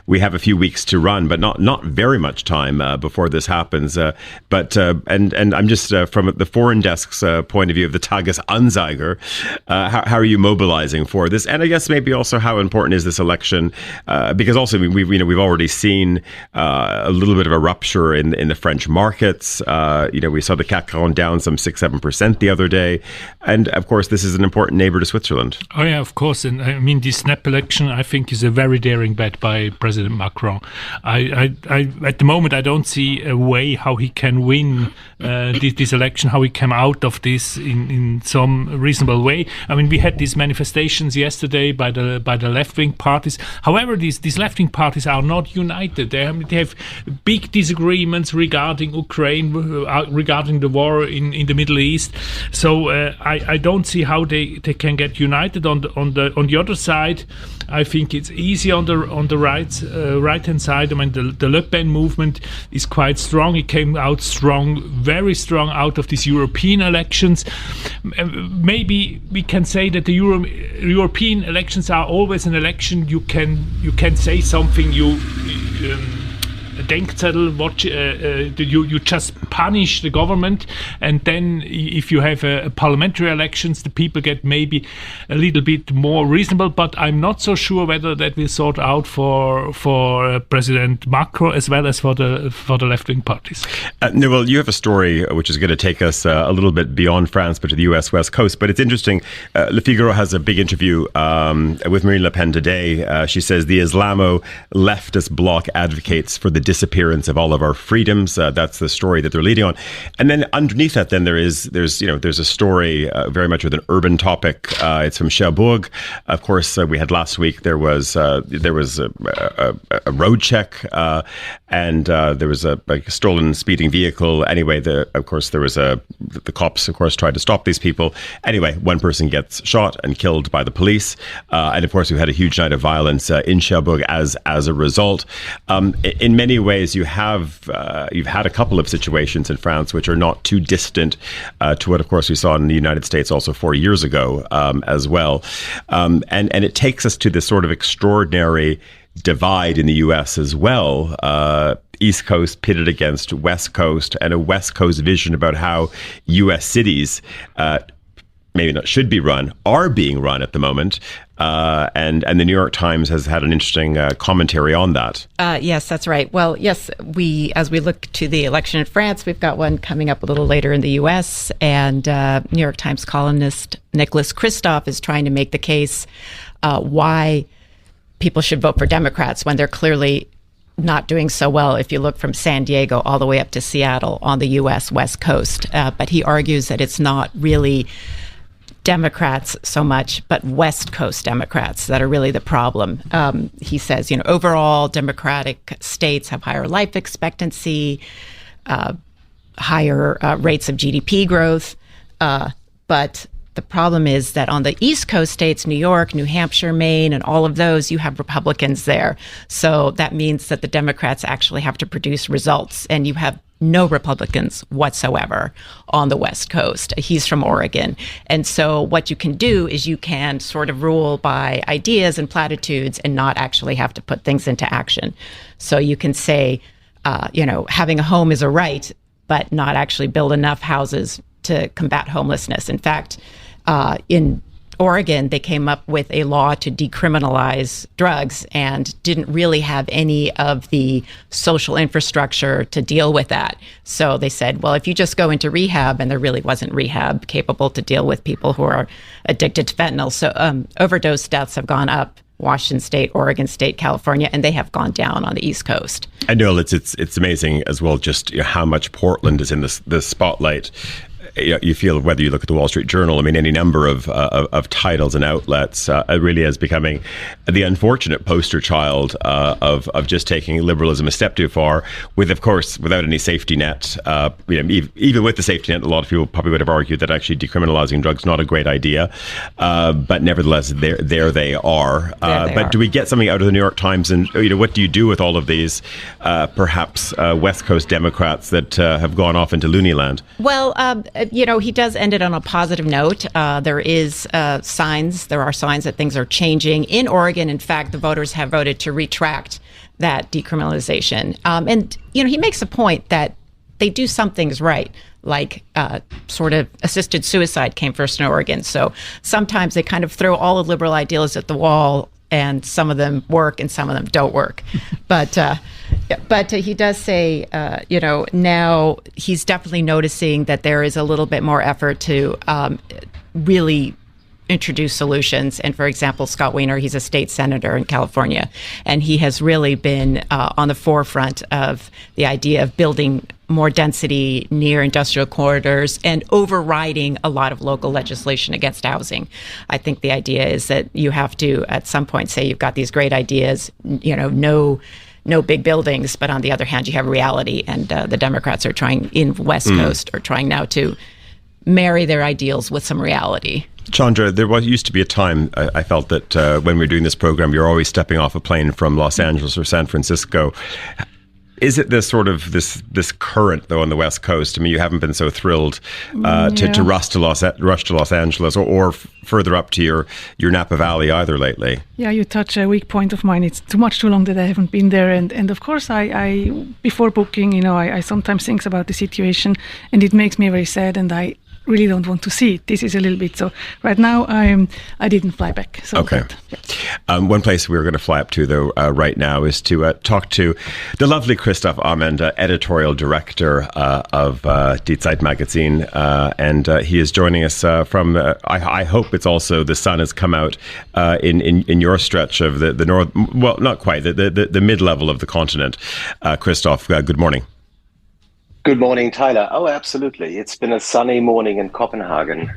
we have a few weeks to run, but not very much time before this happens. But I'm just from the Foreign Desk's point of view of the Tagesanzeiger. How are you mobilizing for this? And I guess maybe also how important is this election? Because also we've already seen a little bit of a rupture in the French markets. We saw the CAC 40 down some 6-7% the other day, and of course this is an important neighbor to Switzerland. Oh yeah, of course. And I mean, this snap election, I think, is a very daring bet by President Macron. I at the moment I don't see a way how he can win this election, how he came out of this in some reasonable way. I mean, we had these manifestations yesterday by the left-wing parties. However, these left-wing parties are not united. They have big disagreements regarding Ukraine, regarding the war in the Middle East. So I don't see how they can get united. On the other side, I think it's easy on the right hand side. I mean, the Le Pen movement is quite strong. It came out strong, very strong, out of these European elections. Maybe we can say that the European elections are always an election. You can say something. Denkzettel, you just punish the government, and then if you have a parliamentary elections, the people get maybe a little bit more reasonable. But I'm not so sure whether that will sort out for President Macron as well as for the left-wing parties. Noelle, you have a story which is going to take us a little bit beyond France, but to the U.S. West Coast. But it's interesting. Le Figaro has a big interview with Marine Le Pen today. She says the Islamo leftist bloc advocates for the disappearance of all of our freedoms. That's the story that they're leading on. And then underneath that, then there's a story very much with an urban topic. It's from Cherbourg. Of course, we had last week. There was a road check, and there was a stolen speeding vehicle. Anyway, of course there was the cops, of course, tried to stop these people. Anyway, one person gets shot and killed by the police, and of course we had a huge night of violence in Cherbourg as a result. In many ways, you've had a couple of situations in France which are not too distant to what, of course, we saw in the United States also 4 years ago as well. And it takes us to this sort of extraordinary divide in the U.S. as well. East Coast pitted against West Coast, and a West Coast vision about how U.S. cities maybe not should be run, are being run at the moment. And the New York Times has had an interesting commentary on that. Yes, that's right. Well, yes, as we look to the election in France, we've got one coming up a little later in the U.S., and New York Times columnist Nicholas Christof is trying to make the case why people should vote for Democrats when they're clearly not doing so well if you look from San Diego all the way up to Seattle on the U.S. West Coast. But he argues that it's not really Democrats so much, but West Coast Democrats that are really the problem. He says, overall Democratic states have higher life expectancy, higher rates of GDP growth, but the problem is that on the East Coast states, New York, New Hampshire, Maine, and all of those, you have Republicans there. So that means that the Democrats actually have to produce results, and you have no Republicans whatsoever on the West Coast. He's from Oregon. And so what you can do is you can sort of rule by ideas and platitudes and not actually have to put things into action. So you can say, having a home is a right, but not actually build enough houses to combat homelessness. In fact, in Oregon, they came up with a law to decriminalize drugs and didn't really have any of the social infrastructure to deal with that. So they said, well, if you just go into rehab, and there really wasn't rehab capable to deal with people who are addicted to fentanyl. So overdose deaths have gone up. Washington State, Oregon State, California, and they have gone down on the East Coast. I know it's amazing as well, just how much Portland is in the spotlight. You feel, whether you look at the Wall Street Journal, I mean, any number of titles and outlets, it really is becoming the unfortunate poster child of just taking liberalism a step too far, with, of course, without any safety net. Even with the safety net, a lot of people probably would have argued that actually decriminalizing drugs is not a great idea. But nevertheless, there they are. But do we get something out of the New York Times? And what do you do with all of these perhaps West Coast Democrats that have gone off into loony land? Well, he does end it on a positive note. There are signs that things are changing. In Oregon, in fact, the voters have voted to retract that decriminalization. And he makes a point that they do some things right, like sort of assisted suicide came first in Oregon. So sometimes they kind of throw all the liberal ideals at the wall, and some of them work and some of them don't work. But he does say, now he's definitely noticing that there is a little bit more effort to really introduce solutions. And for example, Scott Wiener, he's a state senator in California, and he has really been on the forefront of the idea of building more density near industrial corridors and overriding a lot of local legislation against housing. I think the idea is that you have to, at some point, say you've got these great ideas, no big buildings, but on the other hand, you have reality. And the Democrats are trying, in West Coast, are trying now to marry their ideals with some reality. Chandra, there used to be a time I felt that when we were doing this program, you're always stepping off a plane from Los Angeles or San Francisco. Is it this sort of this current though on the West Coast? I mean, you haven't been so thrilled to rush to Los Angeles or further up to your Napa Valley either lately. Yeah, you touch a weak point of mine. It's too long that I haven't been there, and of course I before booking, I sometimes think about the situation, and it makes me very sad, and I really don't want to see it. This is a little bit so. Right now, I didn't fly back. So okay. One place we're going to fly up to, though, right now is to talk to the lovely Christoph Amend, editorial director of Die Zeit magazine, and he is joining us from. I hope it's also the sun has come out in your stretch of the north. Well, not quite the mid level of the continent. Christoph, good morning. Good morning, Tyler. Oh, absolutely. It's been a sunny morning in Copenhagen.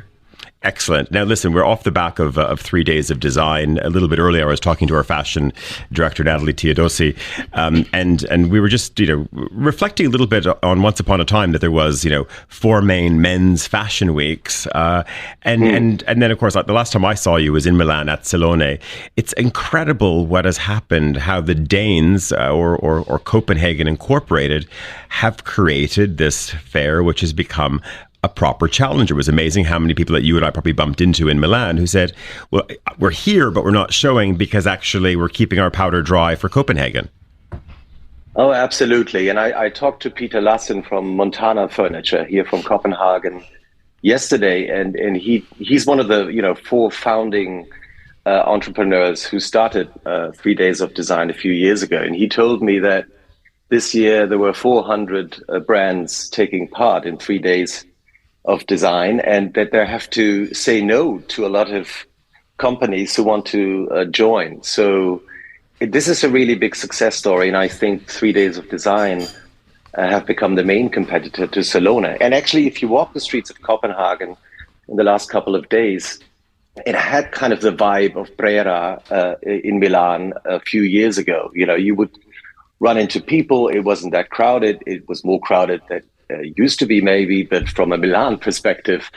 Excellent. Now, listen, we're off the back of 3 days of design. A little bit earlier, I was talking to our fashion director, Natalie Theodosi, and we were just, reflecting a little bit on once upon a time that there was, 4 main men's fashion weeks, and then of course the last time I saw you was in Milan at Salone. It's incredible what has happened. How the Danes or Copenhagen Incorporated have created this fair, which has become a proper challenge. It was amazing how many people that you and I probably bumped into in Milan who said, well, we're here, but we're not showing because actually we're keeping our powder dry for Copenhagen. Oh, absolutely. And I talked to Peter Lassen from Montana Furniture here from Copenhagen yesterday, and he's one of the 4 founding entrepreneurs who started 3 days of design a few years ago. And he told me that this year there were 400 brands taking part in 3 days of design, and that they have to say no to a lot of companies who want to join. So this is a really big success story, and I think 3 days of design have become the main competitor to Salone. And actually, if you walk the streets of Copenhagen in the last couple of days, it had kind of the vibe of Brera in Milan a few years ago. You would run into people. It wasn't that crowded. It was more crowded than used to be maybe, but from a Milan perspective,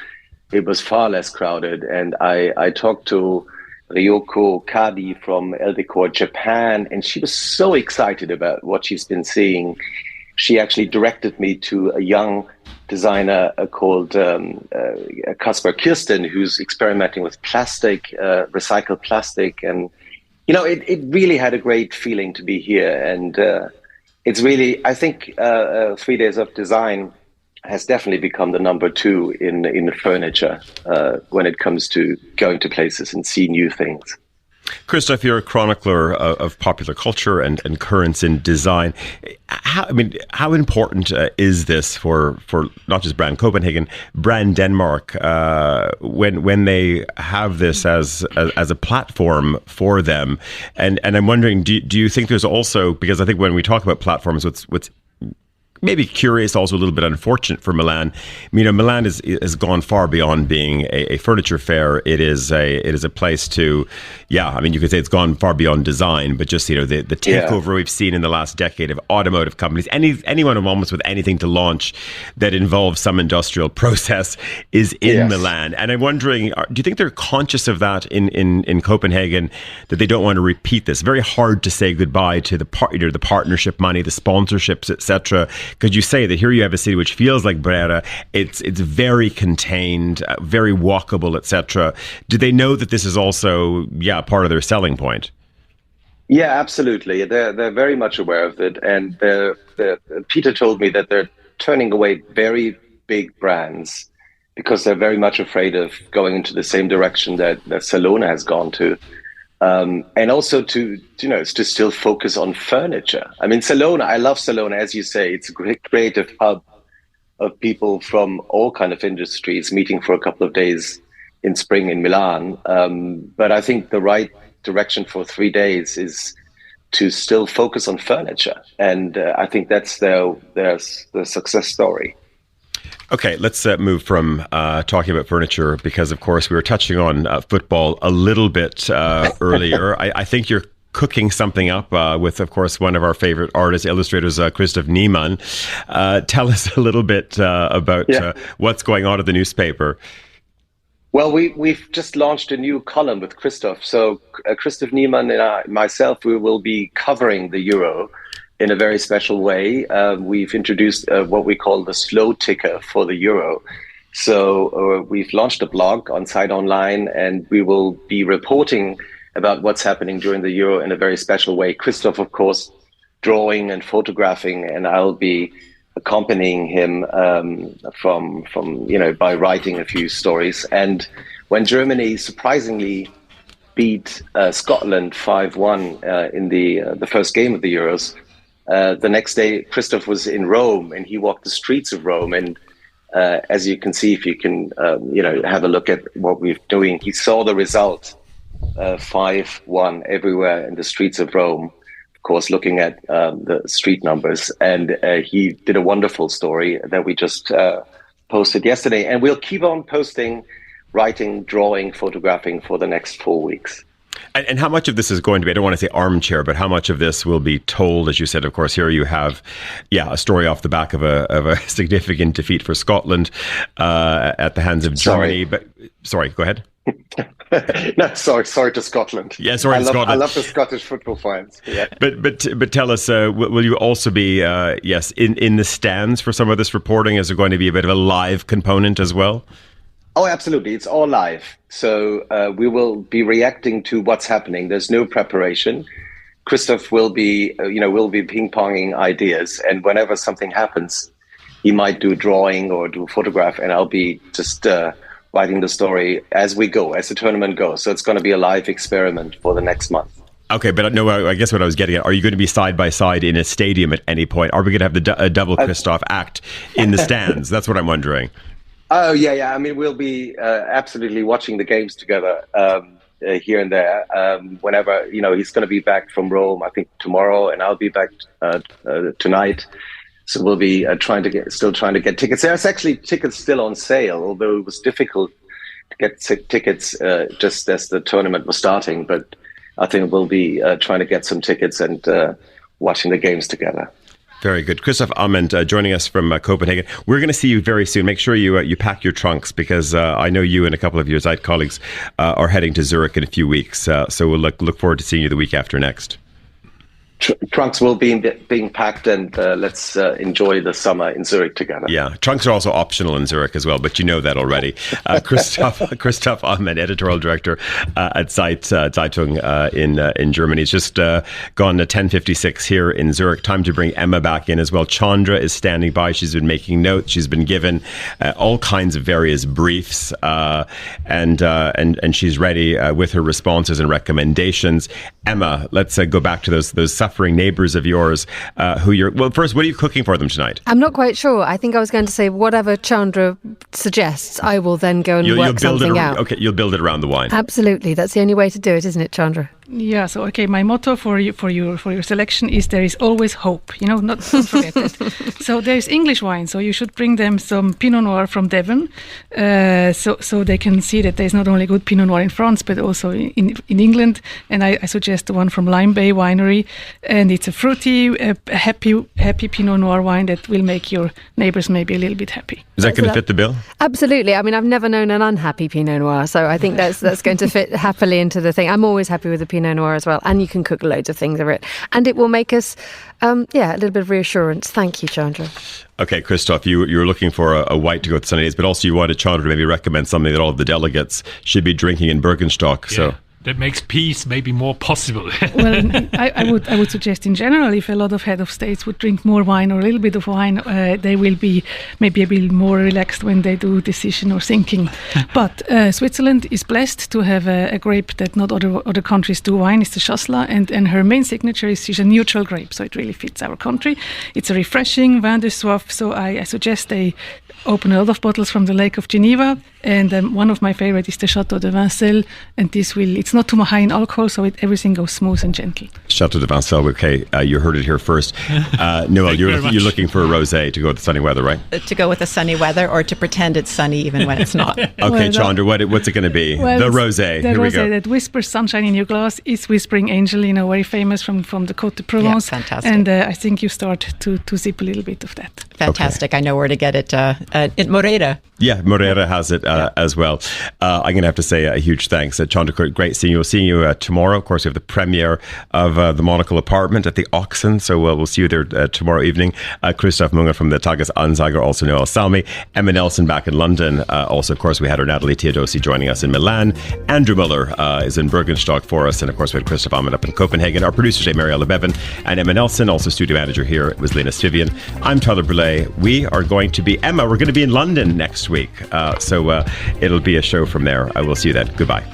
it was far less crowded. And I talked to Ryoko Kadi from El Decor Japan, and she was so excited about what she's been seeing. She actually directed me to a young designer called Kasper Kirsten, who's experimenting with plastic, recycled plastic. And, it really had a great feeling to be here. And it's really, I think 3 days of design has definitely become the number 2 in furniture when it comes to going to places and see new things. Christoph, you're a chronicler of popular culture and currents in design. How important is this for not just brand Copenhagen, brand Denmark, when they have this as a platform for them? And I'm wondering, do you think there's also, because I think when we talk about platforms, what's maybe curious, also a little bit unfortunate for Milan. Milan has gone far beyond being a furniture fair. It is a place to, you could say it's gone far beyond design, but just the takeover we've seen in the last decade of automotive companies. Anyone almost with anything to launch that involves some industrial process is in Milan. And I'm wondering, do you think they're conscious of that in Copenhagen, that they don't want to repeat this? Very hard to say goodbye to the partnership money, the sponsorships, etc. Because you say that here you have a city which feels like Brera, it's very contained, very walkable, etc. Do they know that this is also, part of their selling point? Yeah, absolutely. They're very much aware of it, and Peter told me that they're turning away very big brands because they're very much afraid of going into the same direction that Salona has gone to. And also to still focus on furniture. I mean, Salona, I love Salona, as you say, it's a great creative hub of people from all kind of industries meeting for a couple of days in spring in Milan. But I think the right direction for 3 days is to still focus on furniture. And I think that's the success story. Okay, let's move from talking about furniture because, of course, we were touching on football a little bit earlier. I think you're cooking something up with, of course, one of our favorite artists, illustrators, Christof Münger. Tell us a little bit about what's going on at the newspaper. Well, we've just launched a new column with Christoph. So Christof Münger and myself, we will be covering the Euro in a very special way. We've introduced what we call the slow ticker for the Euro. So we've launched a blog on Zeit Online, and we will be reporting about what's happening during the Euro in a very special way. Christoph, of course, drawing and photographing, and I'll be accompanying him from by writing a few stories. And when Germany surprisingly beat Scotland 5-1 in the first game of the Euros, the next day, Christoph was in Rome, and he walked the streets of Rome. And as you can see, if you can, have a look at what we're doing, he saw the result, 5-1 everywhere in the streets of Rome. Of course, looking at the street numbers, and he did a wonderful story that we just posted yesterday. And we'll keep on posting, writing, drawing, photographing for the next 4 weeks. And how much of this is going to be, I don't want to say armchair, but how much of this will be told? As you said, of course, here you have, a story off the back of a significant defeat for Scotland at the hands of Germany. But sorry, go ahead. No, sorry to Scotland. Yeah, sorry to Scotland. I love the Scottish football fans. Yeah. But tell us, will you also be in the stands for some of this reporting? Is there going to be a bit of a live component as well? Oh, absolutely. It's all live. So we will be reacting to what's happening. There's no preparation. Christoph will be ping-ponging ideas. And whenever something happens, he might do a drawing or do a photograph, and I'll be just writing the story as we go, as the tournament goes. So it's going to be a live experiment for the next month. Okay, but no, I guess what I was getting at, are you going to be side by side in a stadium at any point? Are we going to have a double Christoph act in the stands? That's what I'm wondering. Oh, yeah. I mean, we'll be absolutely watching the games together here and there. Whenever, he's going to be back from Rome, I think tomorrow, and I'll be back tonight. So we'll be still trying to get tickets. There's actually tickets still on sale, although it was difficult to get tickets just as the tournament was starting. But I think we'll be trying to get some tickets and watching the games together. Very good. Christoph Amend joining us from Copenhagen. We're going to see you very soon. Make sure you pack your trunks because I know you and a couple of your Zeit colleagues are heading to Zurich in a few weeks. So we'll look forward to seeing you the week after next. Trunks will be being packed, and let's enjoy the summer in Zurich together. Yeah, trunks are also optional in Zurich as well, but you know that already. Christoph Amend, editorial director at Zeitung in Germany. It's just gone to 10:56 here in Zurich. Time to bring Emma back in as well. Chandra is standing by. She's been making notes. She's been given all kinds of various briefs, and she's ready with her responses and recommendations. Emma, let's go back to those suffering neighbours of yours first, what are you cooking for them tonight? I'm not quite sure. I think I was going to say whatever Chandra suggests, I will then go and work something out. Okay, you'll build it around the wine. Absolutely. That's the only way to do it, isn't it, Chandra? Yeah, so my motto for your selection is there is always hope. Don't forget that. So there is English wine, so you should bring them some Pinot Noir from Devon, so they can see that there is not only good Pinot Noir in France, but also in England. And I suggest the one from Lime Bay Winery, and it's a fruity, happy Pinot Noir wine that will make your neighbours maybe a little bit happy. Is that going to fit the bill? Absolutely. I mean, I've never known an unhappy Pinot Noir, so I think that's going to fit happily into the thing. I'm always happy with the Pinot Noir as well, and you can cook loads of things over it, and it will make us a little bit of reassurance. Thank you, Chandra. Okay, Christoph, you were looking for a white to go with Sunny days, but also you wanted Chandra to maybe recommend something that all of the delegates should be drinking in Birkenstock. Yeah. So that makes peace maybe more possible. Well, I would suggest in general, if a lot of head of states would drink more wine or a little bit of wine, they will be maybe a bit more relaxed when they do decision or thinking. But Switzerland is blessed to have a grape that not other countries do wine. It's the Chasselas, and her main signature is she's a neutral grape, so it really fits our country. It's a refreshing vin de soif, so I suggest they open a lot of bottles from the Lake of Geneva, and one of my favorite is the Chateau de Vincel, and it's not too high in alcohol, so everything goes smooth and gentle. Chateau de Vincel, okay, you heard it here first. Noelle, you're looking for a rosé to go with the sunny weather, right? To go with the sunny weather, or to pretend it's sunny even when it's not. Okay, Chandra, what's it going to be? The rosé. The here we rosé go. that whispers sunshine in your glass is Whispering Angel, very famous from the Côte de Provence. Yeah, fantastic. And I think you start to sip a little bit of that. Fantastic. Okay. I know where to get it. At Moreira. Yeah, Moreira has it as well. I'm going to have to say a huge thanks. Chandra, great seeing you. We'll see you tomorrow. Of course, we have the premiere of the Monocle apartment at the Oxen, so we'll see you there tomorrow evening. Christof Münger from the Tages Anzeiger, also Noelle Salmi. Emma Nelson back in London. Also, of course, we had our Natalie Theodosi joining us in Milan. Andrew Mueller is in Bergenstock for us. And, of course, we had Christoph Amend up in Copenhagen. Our producer today, Mariella Bevan, and Emma Nelson. Also, studio manager here was Lena Stivian. I'm Tyler Brûlé. We are going to be, Emma, we're going to be in London next week. So it'll be a show from there. I will see you then. Goodbye.